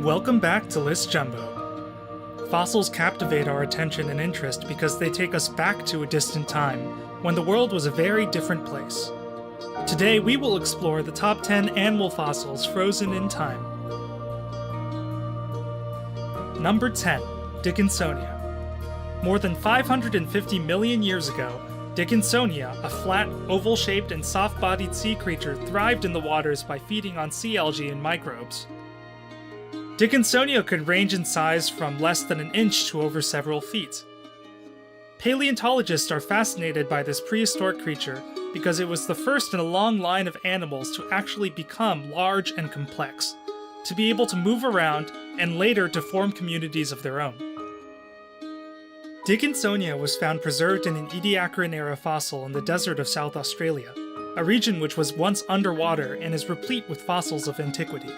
Welcome back to List Jumbo. Fossils captivate our attention and interest because they take us back to a distant time, when the world was a very different place. Today we will explore the top 10 animal fossils frozen in time. Number 10. Dickinsonia. More than 550 million years ago, Dickinsonia, a flat, oval-shaped and soft-bodied sea creature, thrived in the waters by feeding on sea algae and microbes. Dickinsonia could range in size from less than an inch to over several feet. Paleontologists are fascinated by this prehistoric creature because it was the first in a long line of animals to actually become large and complex, to be able to move around, and later to form communities of their own. Dickinsonia was found preserved in an Ediacaran-era fossil in the desert of South Australia, a region which was once underwater and is replete with fossils of antiquity.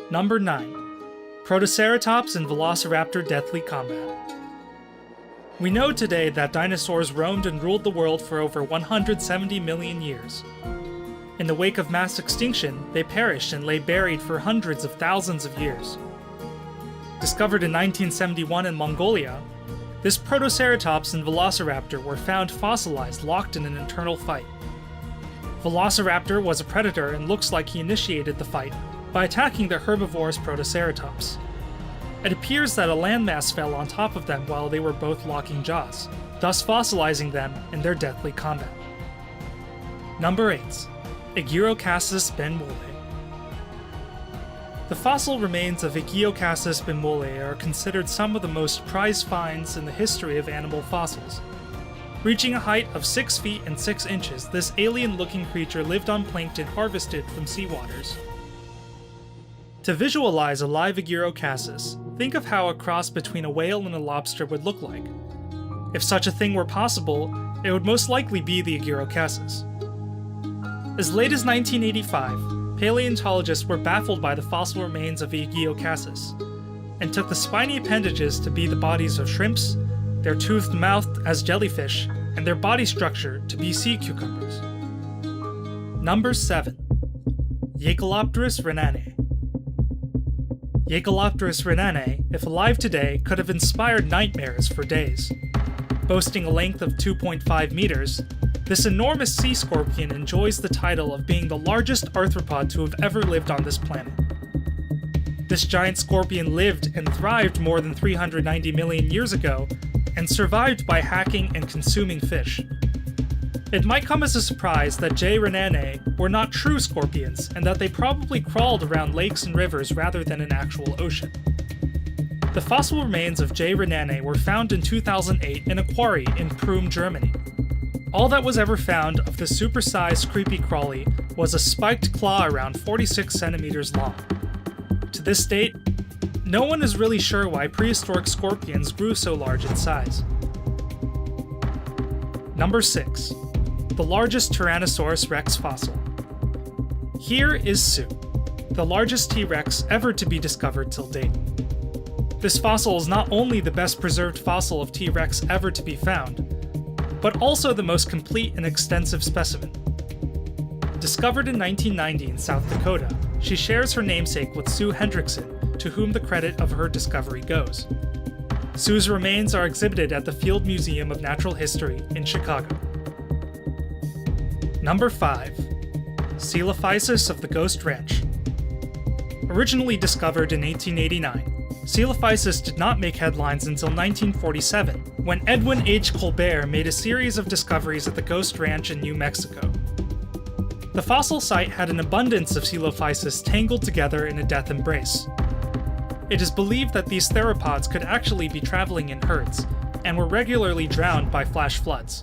Number 9. Protoceratops and Velociraptor deathly combat. We know today that dinosaurs roamed and ruled the world for over 170 million years. In the wake of mass extinction, they perished and lay buried for hundreds of thousands of years. Discovered in 1971 in Mongolia, this Protoceratops and Velociraptor were found fossilized, locked in an internal fight. Velociraptor was a predator and looks like he initiated the fight by attacking the herbivorous Protoceratops. It appears that a landmass fell on top of them while they were both locking jaws, thus fossilizing them in their deathly combat. Number 8. Aegirocassis benmule. The fossil remains of Aegirocassis benmule are considered some of the most prized finds in the history of animal fossils. Reaching a height of 6 feet and 6 inches, this alien-looking creature lived on plankton harvested from seawaters. To visualize a live Aegirocassis, think of how a cross between a whale and a lobster would look like. If such a thing were possible, it would most likely be the Aegirocassis. As late as 1985, paleontologists were baffled by the fossil remains of Aegirocassis, and took the spiny appendages to be the bodies of shrimps, their toothed mouth as jellyfish, and their body structure to be sea cucumbers. Number 7. Jaekelopterus rhenanae. Jaekelopterus rhenanae, if alive today, could have inspired nightmares for days. Boasting a length of 2.5 meters, this enormous sea scorpion enjoys the title of being the largest arthropod to have ever lived on this planet. This giant scorpion lived and thrived more than 390 million years ago, and survived by hacking and consuming fish. It might come as a surprise that J. rhenanae were not true scorpions, and that they probably crawled around lakes and rivers rather than an actual ocean. The fossil remains of J. rhenanae were found in 2008 in a quarry in Prüm, Germany. All that was ever found of the supersized creepy crawly was a spiked claw around 46 centimeters long. To this date, no one is really sure why prehistoric scorpions grew so large in size. Number 6. The largest Tyrannosaurus rex fossil. Here is Sue, the largest T-Rex ever to be discovered till date. This fossil is not only the best preserved fossil of T-Rex ever to be found, but also the most complete and extensive specimen. Discovered in 1990 in South Dakota, she shares her namesake with Sue Hendrickson, to whom the credit of her discovery goes. Sue's remains are exhibited at the Field Museum of Natural History in Chicago. Number 5. Coelophysis of the Ghost Ranch. Originally discovered in 1889, Coelophysis did not make headlines until 1947, when Edwin H. Colbert made a series of discoveries at the Ghost Ranch in New Mexico. The fossil site had an abundance of Coelophysis tangled together in a death embrace. It is believed that these theropods could actually be traveling in herds, and were regularly drowned by flash floods.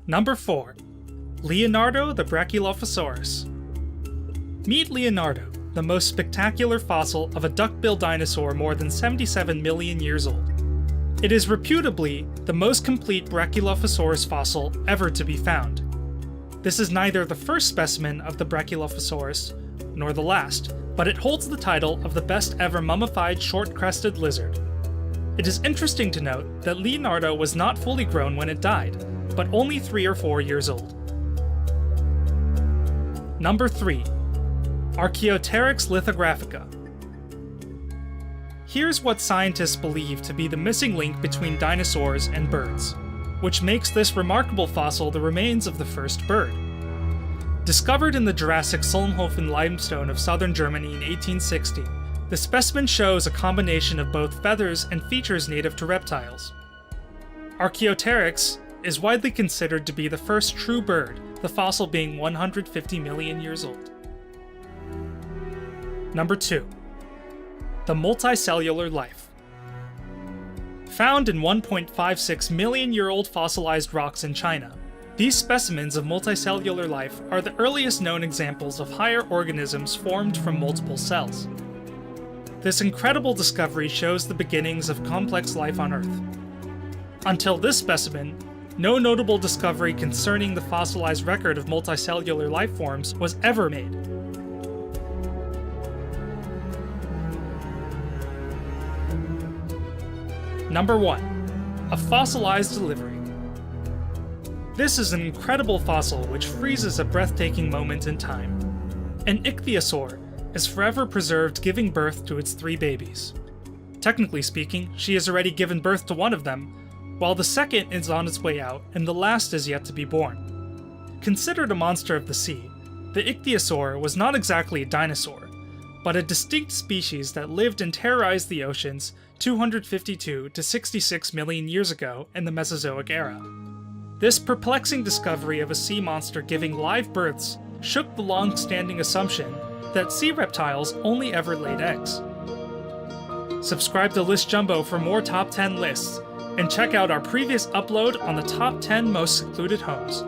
Number 4. Leonardo the Brachylophosaurus. Meet Leonardo, the most spectacular fossil of a duck-billed dinosaur more than 77 million years old. It is reputably the most complete Brachylophosaurus fossil ever to be found. This is neither the first specimen of the Brachylophosaurus, nor the last, but it holds the title of the best ever mummified short-crested lizard. It is interesting to note that Leonardo was not fully grown when it died, but only 3 or 4 years old. Number 3. Archaeopteryx lithographica. Here's what scientists believe to be the missing link between dinosaurs and birds, which makes this remarkable fossil the remains of the first bird. Discovered in the Jurassic Solnhofen limestone of southern Germany in 1860, the specimen shows a combination of both feathers and features native to reptiles. Archaeopteryx is widely considered to be the first true bird, the fossil being 150 million years old. Number 2. The multicellular life. Found in 1.56 million-year-old fossilized rocks in China, these specimens of multicellular life are the earliest known examples of higher organisms formed from multiple cells. This incredible discovery shows the beginnings of complex life on Earth. Until this specimen, no notable discovery concerning the fossilized record of multicellular life forms was ever made. Number 1. A fossilized delivery. This is an incredible fossil which freezes a breathtaking moment in time. An ichthyosaur is forever preserved, giving birth to its 3 babies. Technically speaking, she has already given birth to one of them, while the second is on its way out and the last is yet to be born. Considered a monster of the sea, the ichthyosaur was not exactly a dinosaur, but a distinct species that lived and terrorized the oceans 252 to 66 million years ago in the Mesozoic era. This perplexing discovery of a sea monster giving live births shook the long-standing assumption that sea reptiles only ever laid eggs. Subscribe to List Jumbo for more top 10 lists, and check out our previous upload on the top 10 most secluded homes.